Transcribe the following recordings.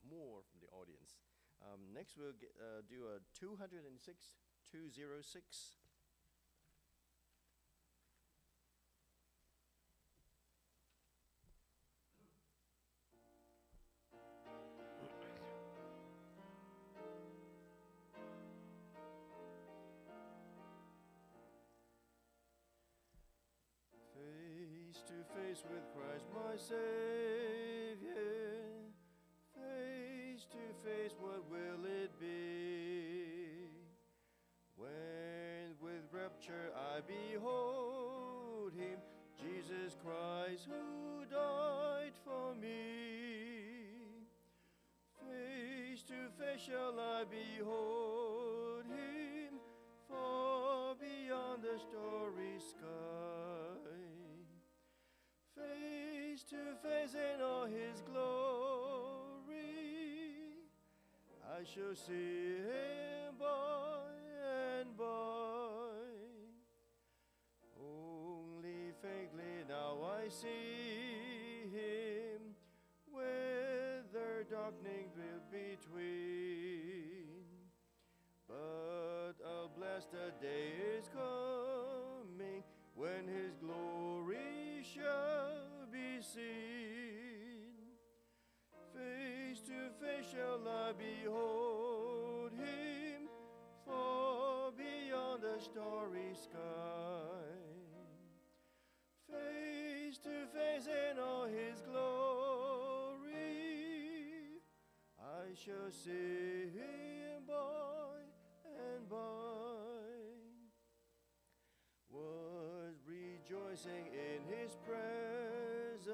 more from the audience. Next, we'll do a 206, 206. Face to face with Christ my Savior, face to face what will it be? When with rapture I behold Him, Jesus Christ who died for me. Face to face shall I behold Him, far beyond the starry sky. Face to face in all His glory, I shall see Him by and by. Only faintly now I see Him, whether darkening veil between. But a blessed day is coming, when His glory shall be seen. Face to face shall I behold Him, far beyond the starry sky. Face to face in all His glory, I shall see Him by and by. Was rejoicing in His presence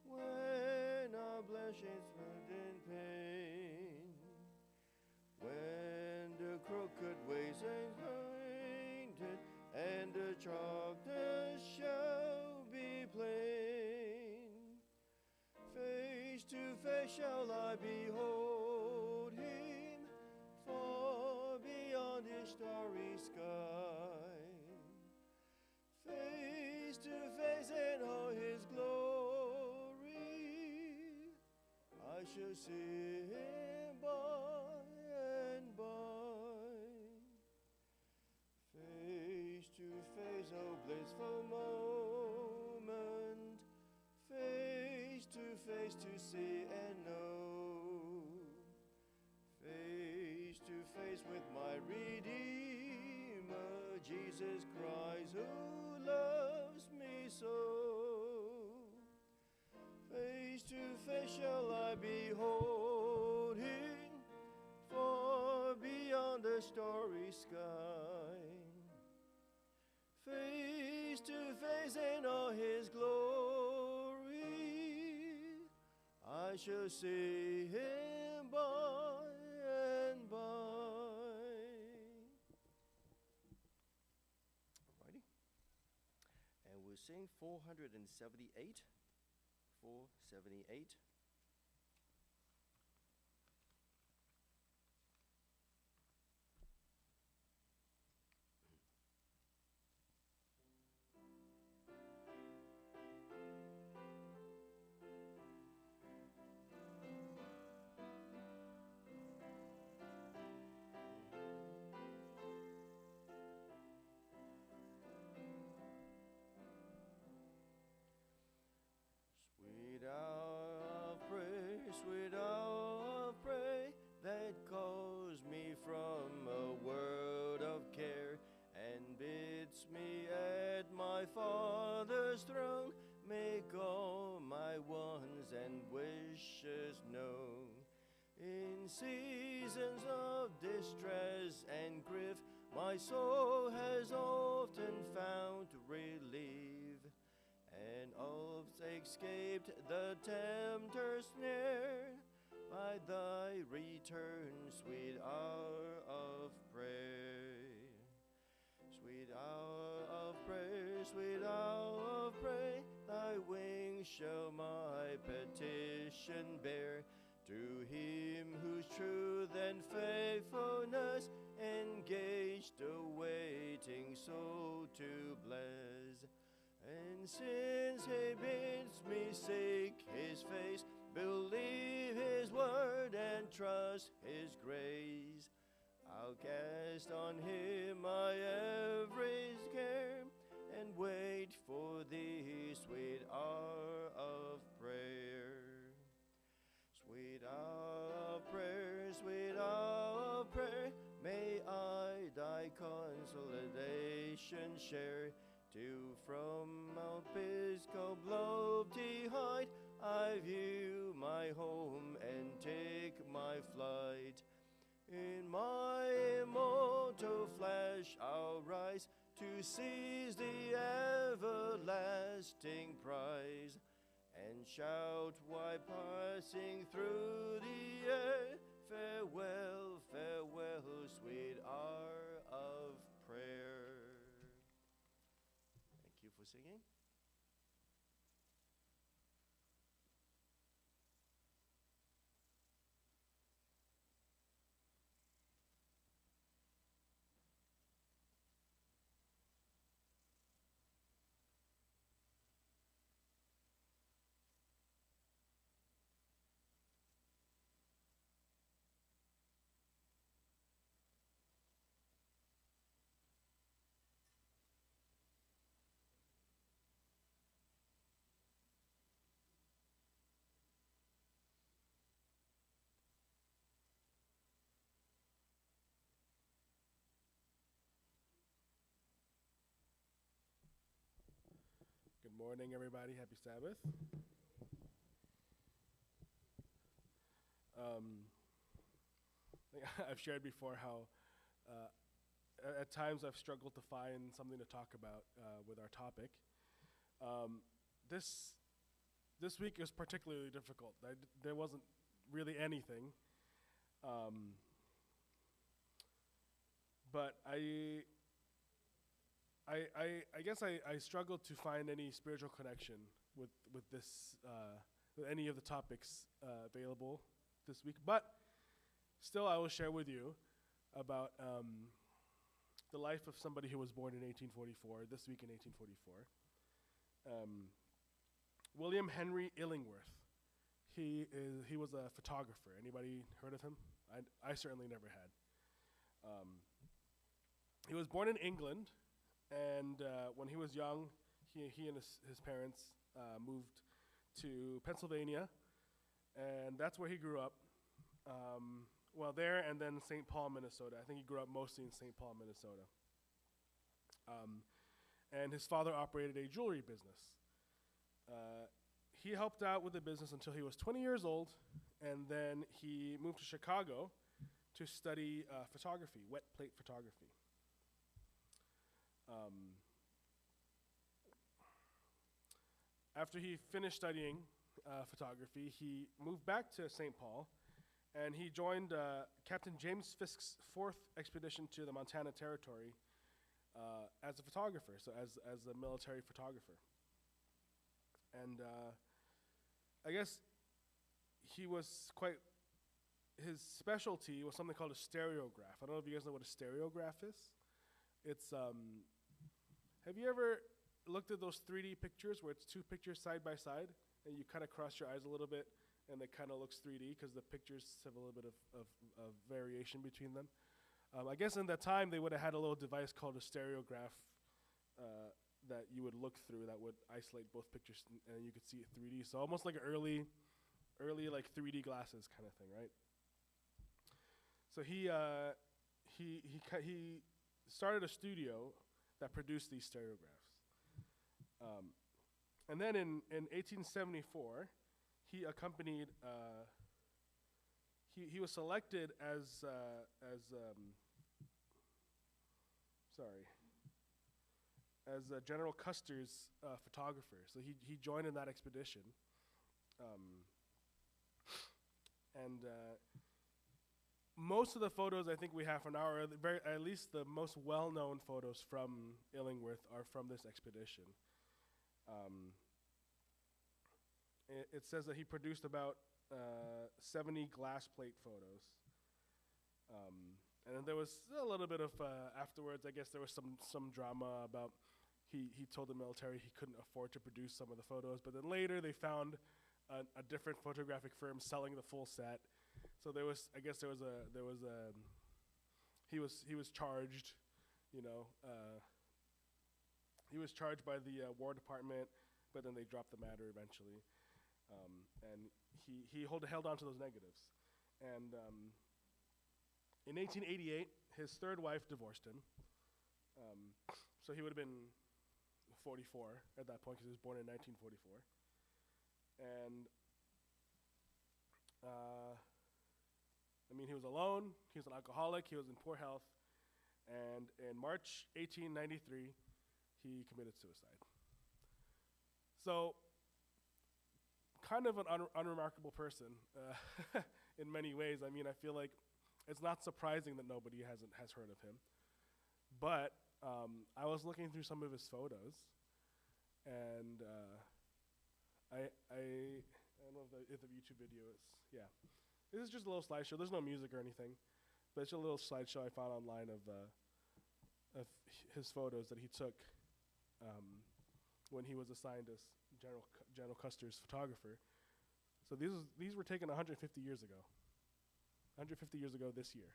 when our blessings went in pain. When the crooked ways are painted and the darkness shall be plain. Face to face shall I behold Him, far beyond His starry sky. Face to face in all His glory, I shall see Him by and by. Face to face, oh blissful moment, face to see and know. Face to face with my Redeemer, Jesus Christ, who loves me so. Face to face shall I behold Him, far beyond the starry sky. Face to face in all His glory, I shall see Him by and by. Alrighty. And we'll sing 478. 478. Sweet hour of prayer that calls me from a world of care and bids me at my Father's throne make all my wants and wishes known. In seasons of distress and grief, my soul has often found relief, and oft escaped the tempter's snare by thy return, sweet hour of prayer. Sweet hour of prayer, sweet hour of prayer, thy wings shall my petition bear. To Him whose truth and faithfulness engaged the waiting soul to bless. And since He bids me seek His face, believe His word, trust His grace. I'll cast on Him my every care, and wait for the sweet hour of prayer. Sweet hour of prayer, sweet hour of prayer, may I thy consolation share. Till from Mount Pisgah lofty height I view my home and take my flight. In my immortal flesh I'll rise to seize the everlasting prize, and shout while passing through the air, farewell, farewell, sweet hour of prayer. Thank you for singing. Good morning, everybody. Happy Sabbath. I've shared before how at times I've struggled to find something to talk about with our topic. This week is particularly difficult. There wasn't really anything, but I guess I struggled to find any spiritual connection with this with any of the topics available this week. But still, I will share with you about the life of somebody who was born in 1844. This week in 1844, William Henry Illingworth. He was a photographer. Anybody heard of him? I certainly never had. He was born in England. And when he was young, he and his parents moved to Pennsylvania, and that's where he grew up. Well, there and then St. Paul, Minnesota. I think he grew up mostly in St. Paul, Minnesota. And his father operated a jewelry business. He helped out with the business until he was 20 years old, and then he moved to Chicago to study photography, wet plate photography. After he finished studying photography, he moved back to St. Paul, and he joined Captain James Fisk's 4th expedition to the Montana Territory as a photographer, so as a military photographer. And I guess his specialty was something called a stereograph. I don't know if you guys know what a stereograph is. It's, have you ever looked at those 3D pictures where it's two pictures side by side, and you kind of cross your eyes a little bit, and it kind of looks 3D because the pictures have a little bit of variation between them? I guess in that time, they would have had a little device called a stereograph that you would look through that would isolate both pictures, and you could see it 3D. So almost like early like 3D glasses kind of thing, right? So he started a studio that produced these stereographs. And then in 1874, he accompanied, he was selected as General Custer's photographer. So he joined in that expedition. And most of the photos I think we have from at least the most well-known photos from Illingworth are from this expedition. It says that he produced about 70 glass plate photos. And then there was a little bit of, afterwards, I guess there was some drama about he told the military he couldn't afford to produce some of the photos, but then later they found a different photographic firm selling the full set. So there was, I guess he was charged, you know, he was charged by the War Department, but then they dropped the matter eventually, and he held on to those negatives, and in 1888, his third wife divorced him, so he would have been 44 at that point because he was born in 1944, and I mean, he was alone, he was an alcoholic, he was in poor health, and in March 1893, he committed suicide. So, kind of an unremarkable person in many ways. I mean, I feel like it's not surprising that nobody has heard of him. But I was looking through some of his photos, and I don't know if the YouTube video is, yeah. This is just a little slideshow. There's no music or anything, but it's just a little slideshow I found online of his photos that he took when he was assigned as General Custer's photographer. So these were taken 150 years ago. 150 years ago this year.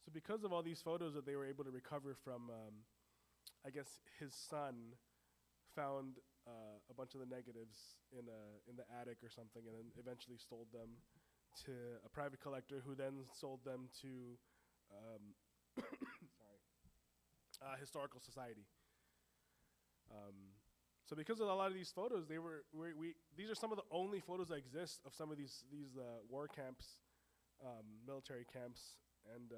So because of all these photos that they were able to recover from, I guess his son found a bunch of the negatives in the attic or something, and then eventually sold them to a private collector, who then sold them to historical society. So because of a lot of these photos, these are some of the only photos that exist of some of these war camps, military camps, and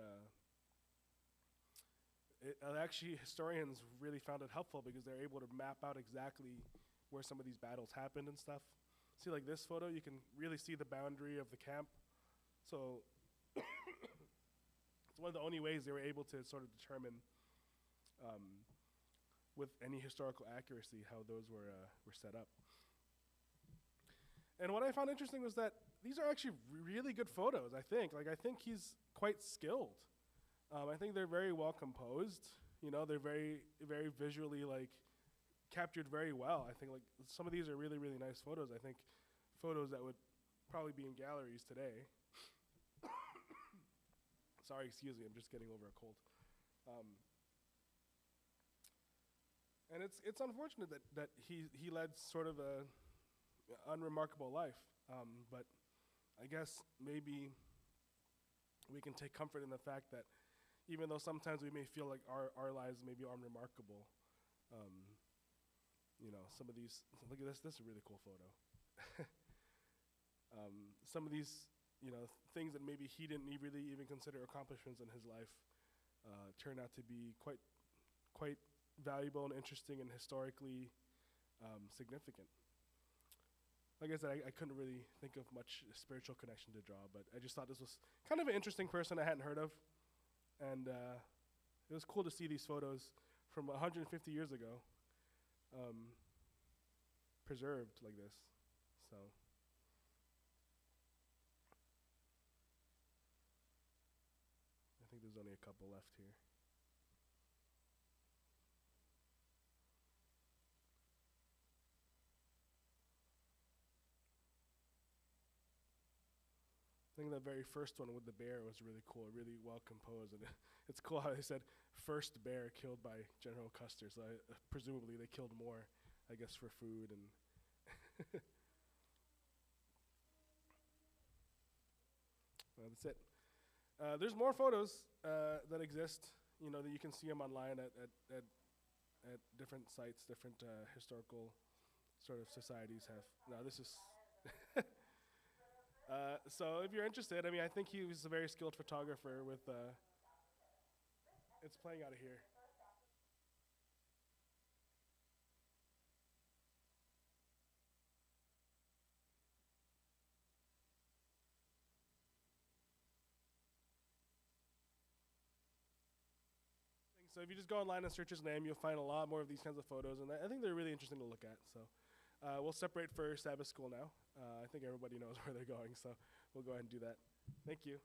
actually historians really found it helpful because they're able to map out exactly where some of these battles happened and stuff. See, like this photo, you can really see the boundary of the camp. So it's one of the only ways they were able to sort of determine with any historical accuracy how those were set up. And what I found interesting was that these are actually really good photos, I think. Like, I think he's quite skilled. I think they're very well composed. You know, they're very, very visually, like, captured very well. I think, like, some of these are really, really nice photos. I think photos that would probably be in galleries today. Sorry, excuse me, I'm just getting over a cold. And it's unfortunate that he led sort of a unremarkable life. But I guess maybe we can take comfort in the fact that even though sometimes we may feel like our lives may be unremarkable, you know, some of these, look at this is a really cool photo. Some of these, you know, things that maybe he didn't really even consider accomplishments in his life turn out to be quite valuable and interesting and historically significant. Like I said, I couldn't really think of much spiritual connection to draw, but I just thought this was kind of an interesting person I hadn't heard of. And it was cool to see these photos from 150 years ago preserved like this. So I think there's only a couple left here. I think the very first one with the bear was really cool, really well composed, and it's cool how they said first bear killed by General Custer. So presumably they killed more, I guess, for food and. Well, that's it. There's more photos that exist, you know, that you can see them online at different sites, different historical sort of societies have. Now this is. So if you're interested, I mean, I think he was a very skilled photographer with, it's playing out of here. So if you just go online and search his name, you'll find a lot more of these kinds of photos, and I think they're really interesting to look at. So we'll separate for Sabbath school now. I think everybody knows where they're going, so we'll go ahead and do that. Thank you.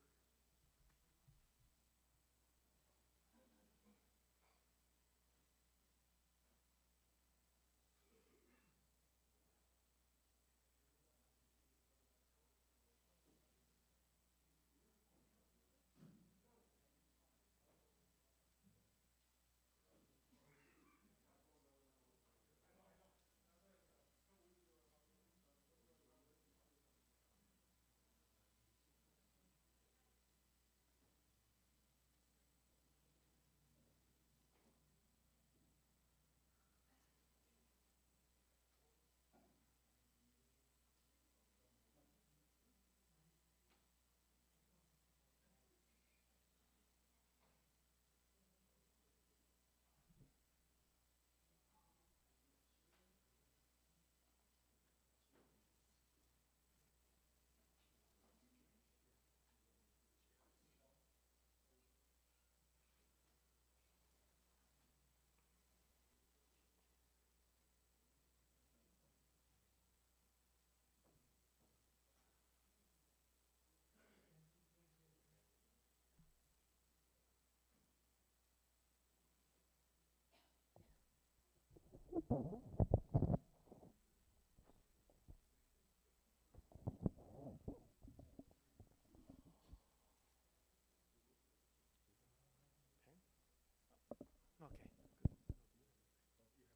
Okay.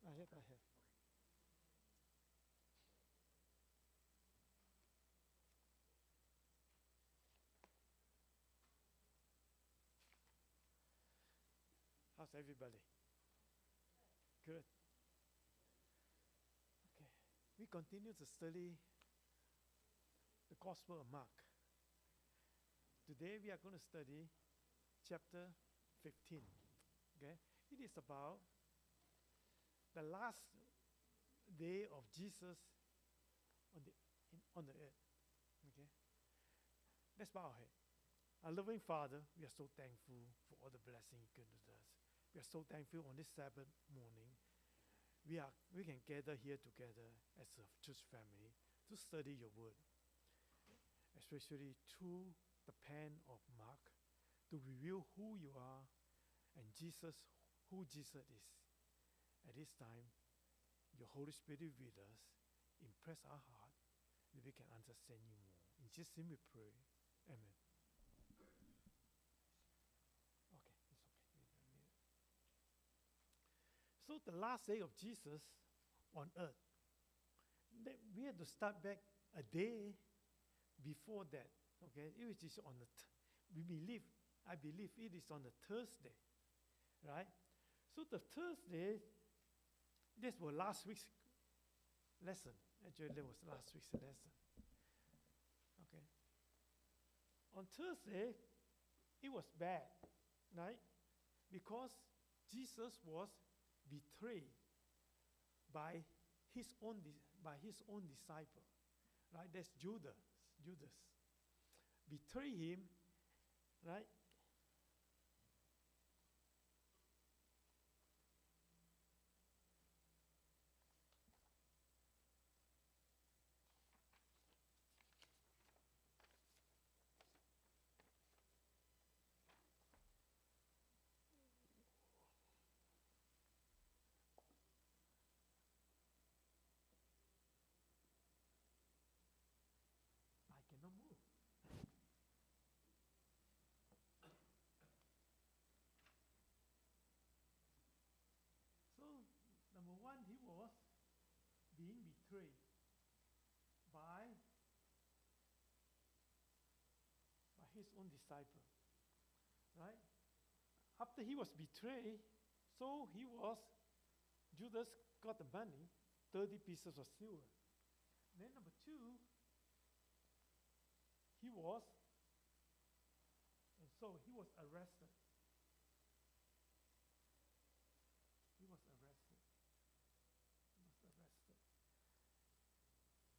I have. How's everybody? Good. Okay. We continue to study the Gospel of Mark. Today we are going to study chapter 15. Okay? It is about the last day of Jesus on the earth. Okay? Let's bow our head. Our loving Father, we are so thankful for all the blessing you given to us. We are so thankful on this Sabbath morning. We can gather here together as a church family to study your word, especially through the pen of Mark, to reveal who you are and who Jesus is. At this time, your Holy Spirit with us, impress our heart, that we can understand you more. In Jesus' name we pray. Amen. Okay, it's okay. So the last day of Jesus on earth, we had to start back a day before that. Okay, it is on I believe it is on the Thursday, right? So the Thursday, this was last week's lesson. Actually, that was last week's lesson. Okay. On Thursday, it was bad, right? Because Jesus was betrayed by his own disciple, right? That's Judas. Betray him, right? I cannot move. So, number one, he was being betrayed by his own disciple, right? After he was betrayed, so Judas got the money, 30 pieces of silver. Then number two, he was arrested.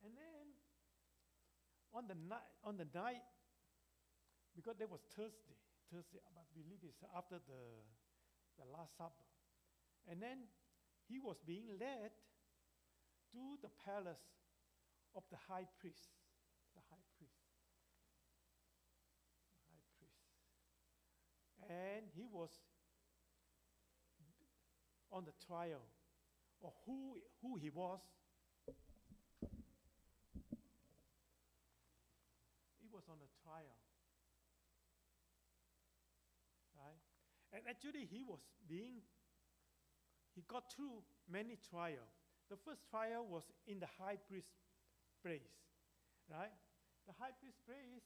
And then on the night, because that was Thursday, I believe it's after the Last Supper. And then he was being led to the palace of the high priest. And he was on the trial of who he was. He was on a trial, right? And actually he got through many trials. The first trial was in the high priest place, right? The high priest place,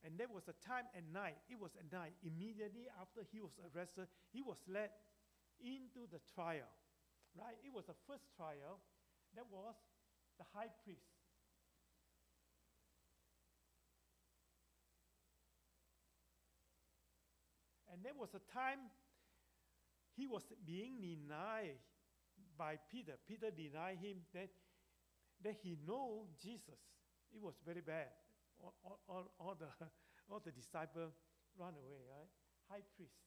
and there was a time at night. It was at night. Immediately after he was arrested, he was led into the trial, right? It was the first trial. That was the high priest. And there was a time he was being denied by Peter. Peter denied him that he know Jesus. It was very bad. All the disciples run away, right? High priest.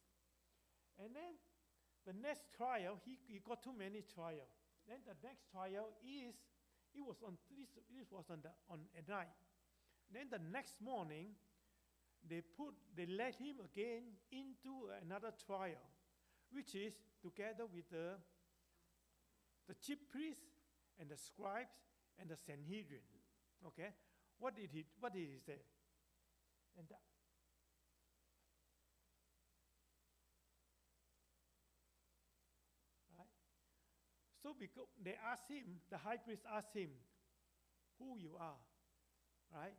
And then the next trial, he got too many trials. Then the next trial was on at night. Then the next morning, they let him again into another trial, which is together with the the chief priests and the scribes and the Sanhedrin. Okay? What did he say? And right? So because they asked him, the high priest asked him, who you are, right?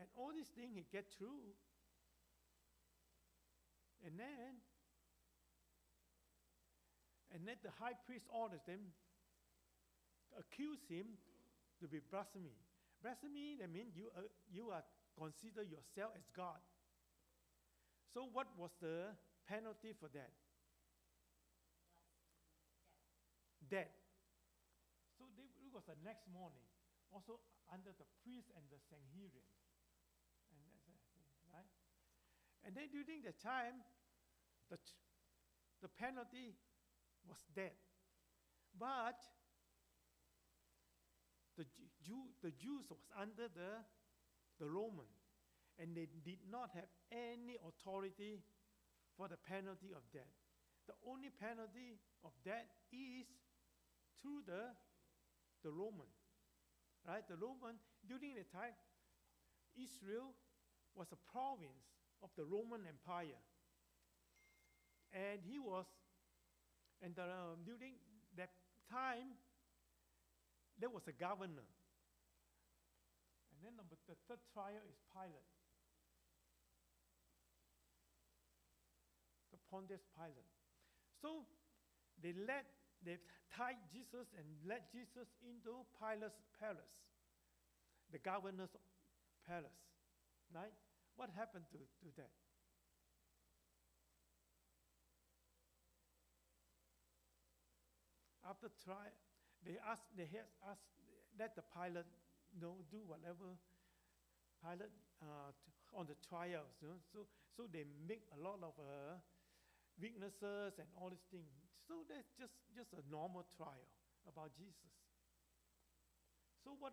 And all these things he get through. And then the high priest orders them, accuse him to be blasphemy. Blasphemy, that means you are consider yourself as God. So what was the penalty for that? Death. So it was the next morning, also under the priest and the Sanhedrin. And that's it, right? And then during the time, the penalty was death. But the Jews was under the Roman, and they did not have any authority for the penalty of death. The only penalty of death is through the Roman, right? The Roman, during the time, Israel was a province of the Roman Empire. And during that time, there was a governor. And then the third trial is Pilate. The Pontius Pilate. So they tied Jesus and led Jesus into Pilate's palace, the governor's palace, right? What happened to that? After trial, let the Pilate do whatever Pilate on the trials. So they make a lot of witnesses and all these things. So that's just a normal trial about Jesus. So what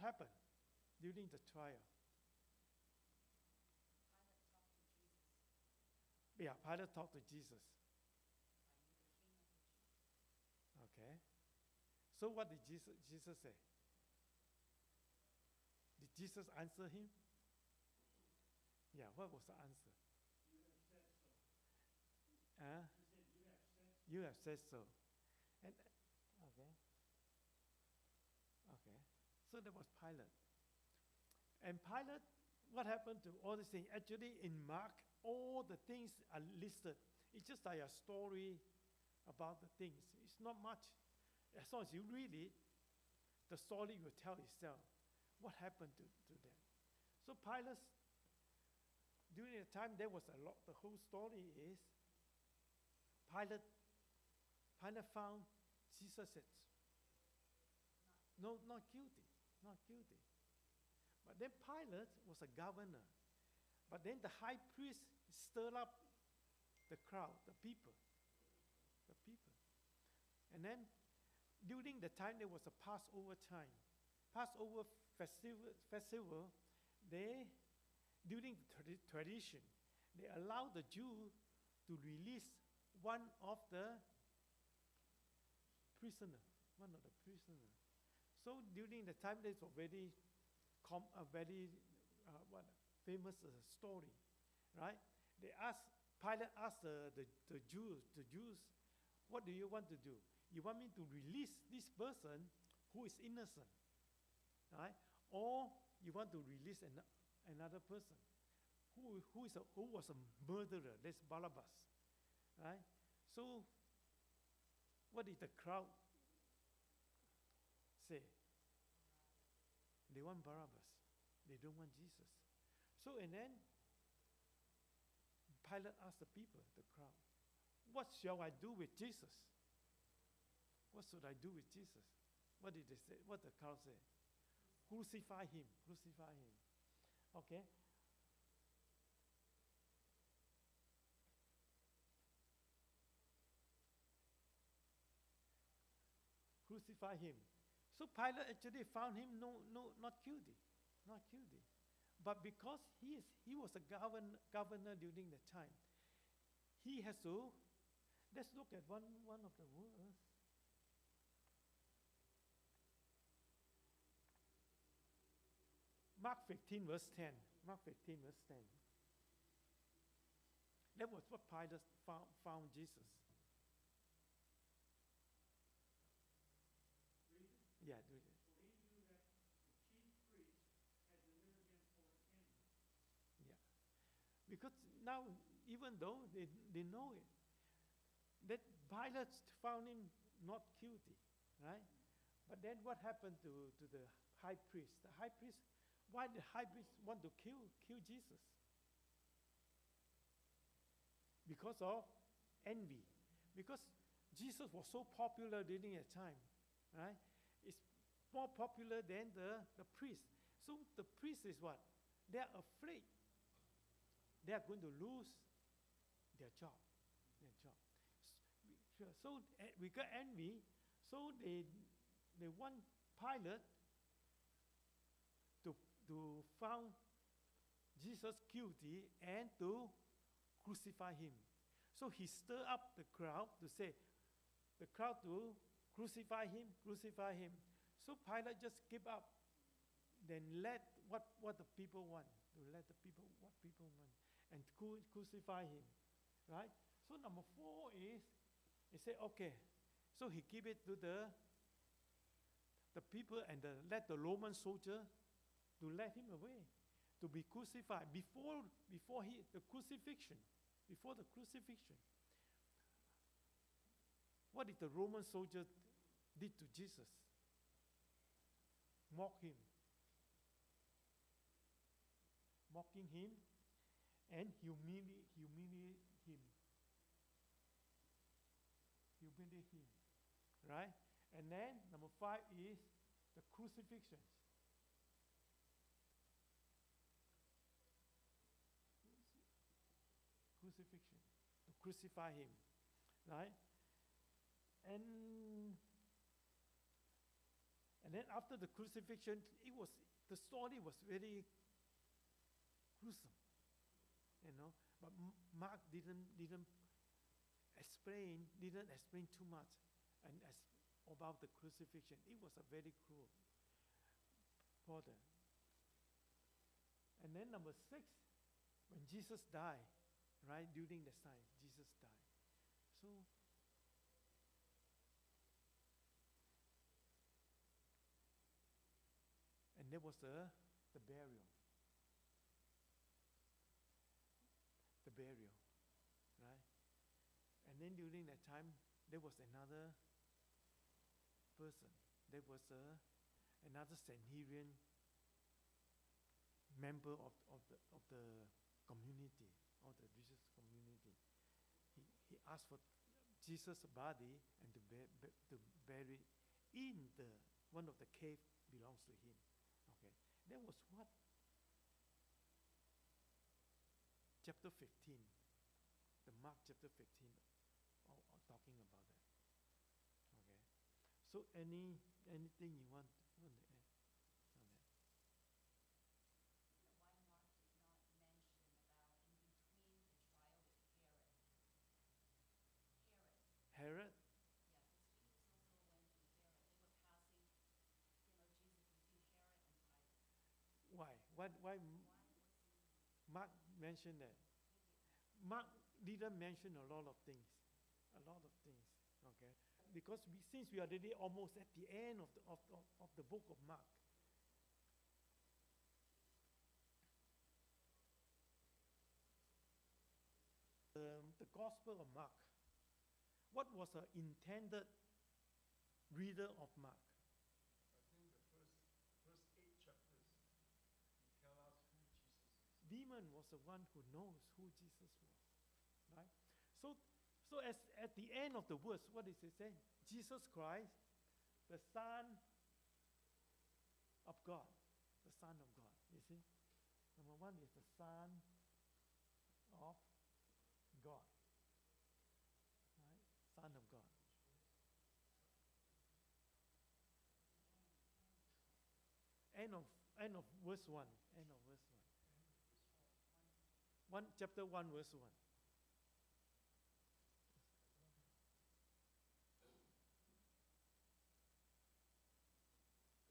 happened during the trial? Pilate talked to Jesus. Okay. So what did Jesus say? Did Jesus answer him? Yeah, what was the answer? You have said so. And okay. So that was Pilate. And Pilate, what happened to all these things? Actually, in Mark, all the things are listed. It's just like a story about the things. It's not much. As long as you read it, the story will tell itself what happened to them. So Pilate, during the time there was a lot, the whole story is Pilate found Jesus said, no, not guilty. But then Pilate was a governor. But then the high priest stirred up the crowd, the people. And then during the time there was a Passover time. Passover festival, during the tradition, they allowed the Jew to release one of the prisoners. So during the time, there's a very famous story, right? Pilate asked the Jews, what do you want to do? You want me to release this person who is innocent, right? Or you want to release another person who was a murderer? That's Barabbas, right? So what did the crowd say? They want Barabbas. They don't want Jesus. So, and then Pilate asked the people, the crowd, what shall I do with Jesus? What should I do with Jesus? What did they say? What the crowd say? Crucify him. Okay? Crucify him. So Pilate actually found him not guilty. But because he was a governor during the time, he has to, let's look at one of the words. Mark 15, verse 10. Mark 15, verse 10. That was what Pilate found Jesus. Yeah, do it. Yeah. Because now, even though they know it, that Pilate found him not guilty, right? But then what happened to the high priest? The high priest, why the high priest want to kill Jesus? Because of envy. Because Jesus was so popular during that time, right? It's more popular than the priest. So the priest is what? They are afraid they are going to lose their job. So we got envy. So they want Pilate to found Jesus guilty and to crucify him. So he stirred up the crowd to say, the crowd to crucify him, crucify him. So Pilate just give up, then let what the people want, to let the people what people want, and crucify him, right? So number 4 is, he said, okay, so he give it to the people and let the Roman soldier to let him away, to be crucified before the crucifixion. What did the Roman soldier did to Jesus? Mocking him and humiliate him, right? And then number 5 is the crucifixion. To crucify him, right? And then after the crucifixion, the story was very gruesome, But Mark didn't explain too much, about the crucifixion. It was a very cruel order. And then number 6, when Jesus died, right, during this time, Jesus died. So, and there was the burial. Right? And then during that time, there was another person. There was another Sanhedrin member of the community, of the religious community. He asked for Jesus' body and to bury in one of the cave belongs to him. Okay, that was what chapter 15, the Mark chapter 15, talking about that. Okay, so anything you want to add on that? Herod? Why Mark mentioned that? Mark didn't mention a lot of things, okay? Because since we are already almost at the end of the book of Mark, the Gospel of Mark, what was the intended reader of Mark? I think the first 8 chapters tell us who Jesus is. Demon was the one who knows who Jesus was, right? So at the end of the verse, what does it say? Jesus Christ, the Son of God, the Son of God. You see, number 1 is the Son of God, right? Son of God. End of verse 1. End of verse 1. Chapter 1, verse 1.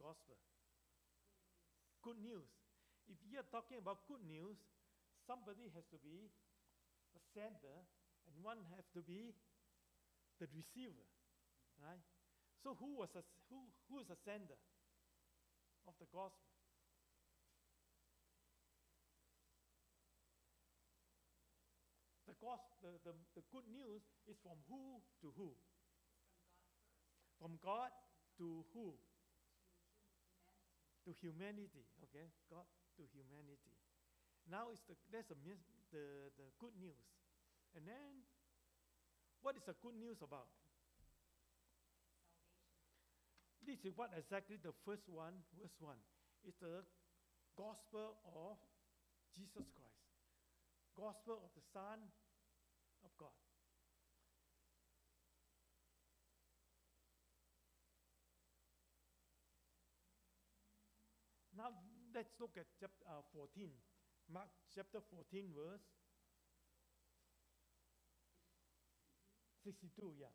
Gospel. Good news. if you're talking about good news, somebody has to be the sender, and one has to be the receiver, right? So who is a sender of the gospel? The good news is from who to who? From God to who? To humanity, okay? God to humanity. Now that's the good news. And then, what is the good news about? This is what exactly the first one, verse 1. It's the gospel of Jesus Christ. Gospel of the Son of God. Now, let's look at chapter 14. Mark chapter 14, verse 62, yeah.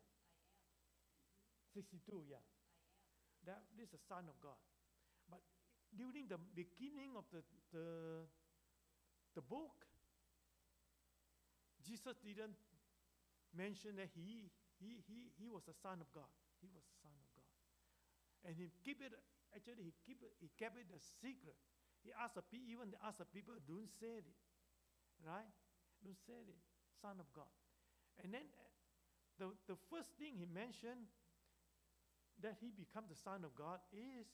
62, yeah. This is the Son of God. But during the beginning of the book, Jesus didn't mention that he was the Son of God. He was the Son of God. And he kept it a secret. He asked even asked the people, don't say it. Right? Don't say it. Son of God. And then the first thing he mentioned that he become the Son of God is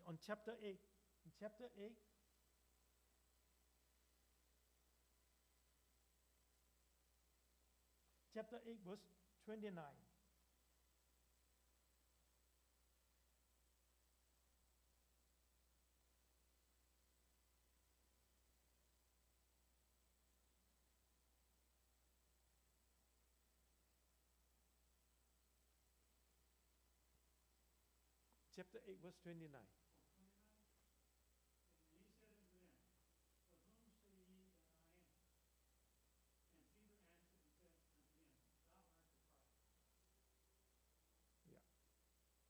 on chapter 8. In chapter 8, chapter 8, verse 29. Chapter 8, verse 29. Yeah,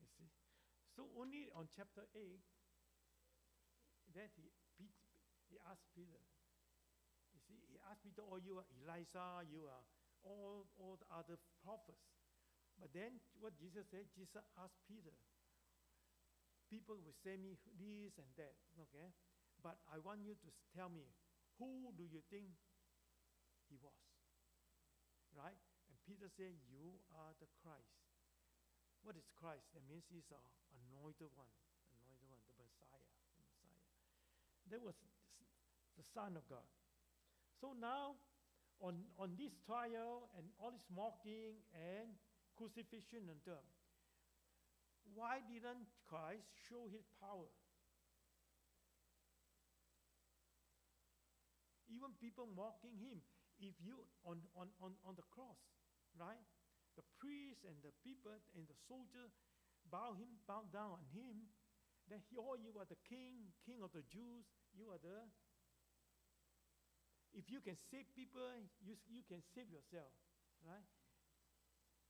you see. So only on chapter 8 that he asked Peter. You see, he asked Peter, "Oh, you are Elijah, you are all the other prophets." But then what Jesus said, Jesus asked Peter, people will say me this and that, okay? But I want you to tell me, who do you think he was? Right? And Peter said, you are the Christ. What is Christ? That means he's an anointed one, the Messiah. That was the Son of God. So now, on this trial and all this mocking and crucifixion and death, why didn't Christ show his power? Even people mocking him. If you, on the cross, right? The priest and the people and the soldier bow down on him, that you are the king of the Jews, you are the... If you can save people, you can save yourself, right?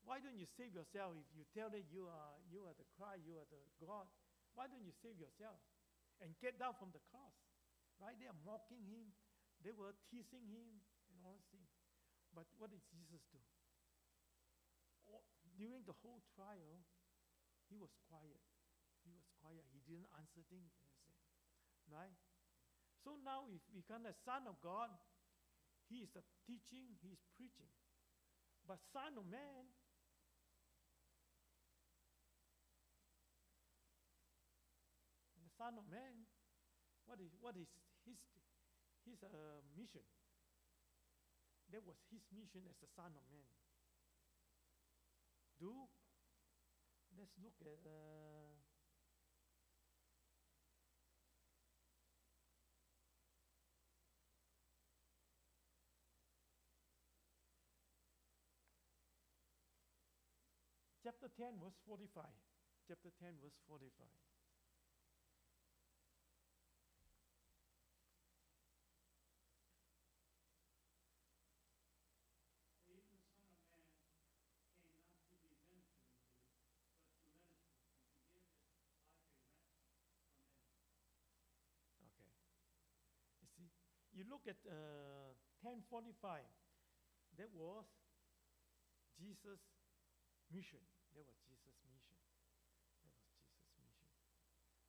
Why don't you save yourself if you tell that you are the Christ, you are the God? Why don't you save yourself and get down from the cross? Right? They are mocking him. They were teasing him and all these things. But what did Jesus do? During the whole trial, he was quiet. He was quiet. He didn't answer things. Right? So now if we become a Son of God, he is teaching, he is preaching. But Son of Man, Son of Man, what is his mission? That was his mission as the Son of Man. Let's look at chapter 10, verse 45. Chapter 10, verse 45. you look at 10:45, that was Jesus' mission. That was Jesus' mission. That was Jesus' mission.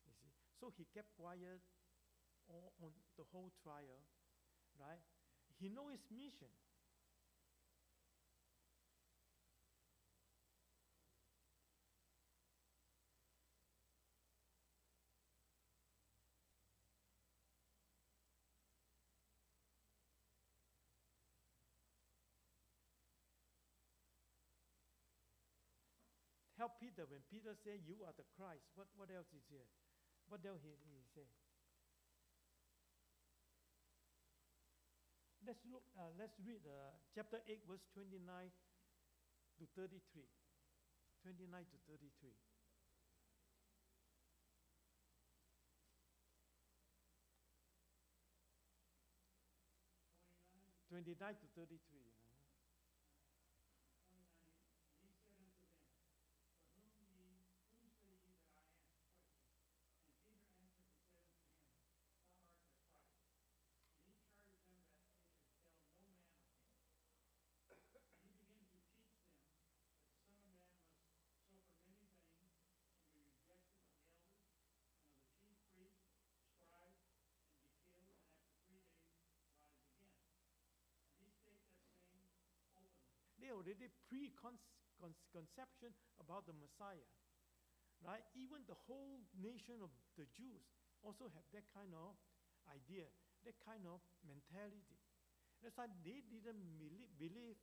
You see, so he kept quiet on the whole trial, right? He knows his mission. Help Peter when Peter said, "You are the Christ." What else is here? What else he say? Let's look. Let's read chapter 8, verse 29 to 33. 29 to 33. 29 to 33. They already pre-conception about the Messiah, right? Even the whole nation of the Jews also have that kind of idea, that kind of mentality. That's why they didn't believe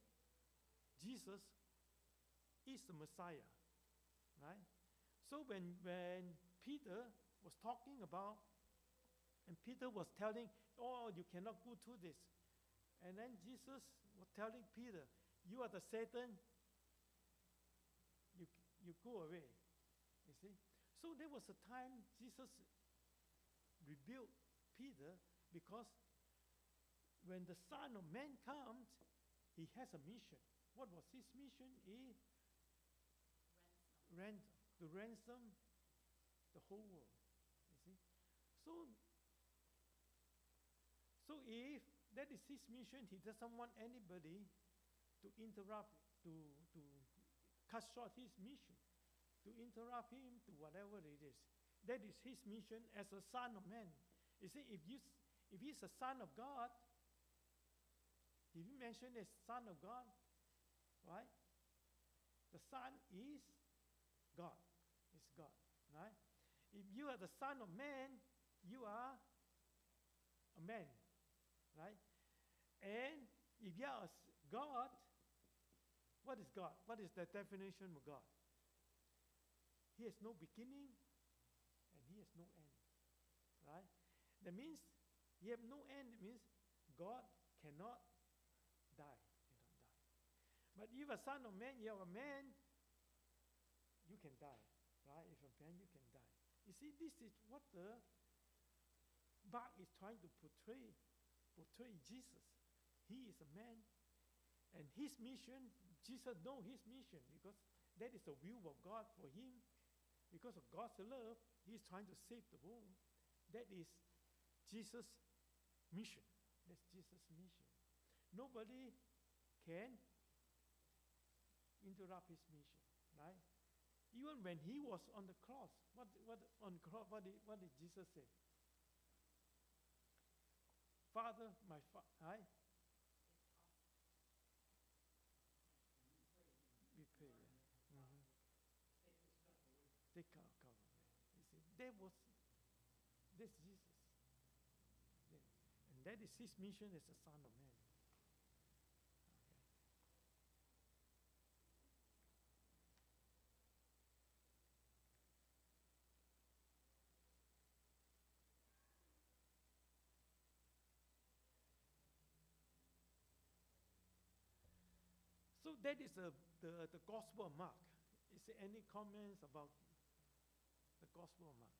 Jesus is the Messiah, right? So when Peter was talking about, and Peter was telling, "Oh, you cannot go through this," and then Jesus was telling Peter, "You are the Satan. You go away." You see? So there was a time Jesus rebuked Peter because when the Son of Man comes, he has a mission. What was his mission? To ransom the whole world. You see? So if that is his mission, he doesn't want anybody to interrupt, to cut short his mission, to interrupt him, to whatever it is. That is his mission as a Son of Man. You see, if he's a Son of God, if you mention as Son of God, right? The Son is God. It's God, right? If you are the Son of Man, you are a man, right? And if you are God, what is God? What is the definition of God? He has no beginning and he has no end, right? That means he have no end. It means God cannot die. Cannot die. But if a Son of Man, you are a man, you can die, right? If a man, you can die. You see, this is what the Mark is trying to portray Jesus. He is a man, and his mission, Jesus knows his mission because that is the will of God for him. Because of God's love, he is trying to save the world. That is Jesus' mission. That's Jesus' mission. Nobody can interrupt his mission, right? Even when he was on the cross, what did Jesus say? Father, my Father, we pray. Take our cover. You see, that's Jesus. And that is his mission as a Son of Man. So that is the Gospel of Mark. Is there any comments about the Gospel of Mark?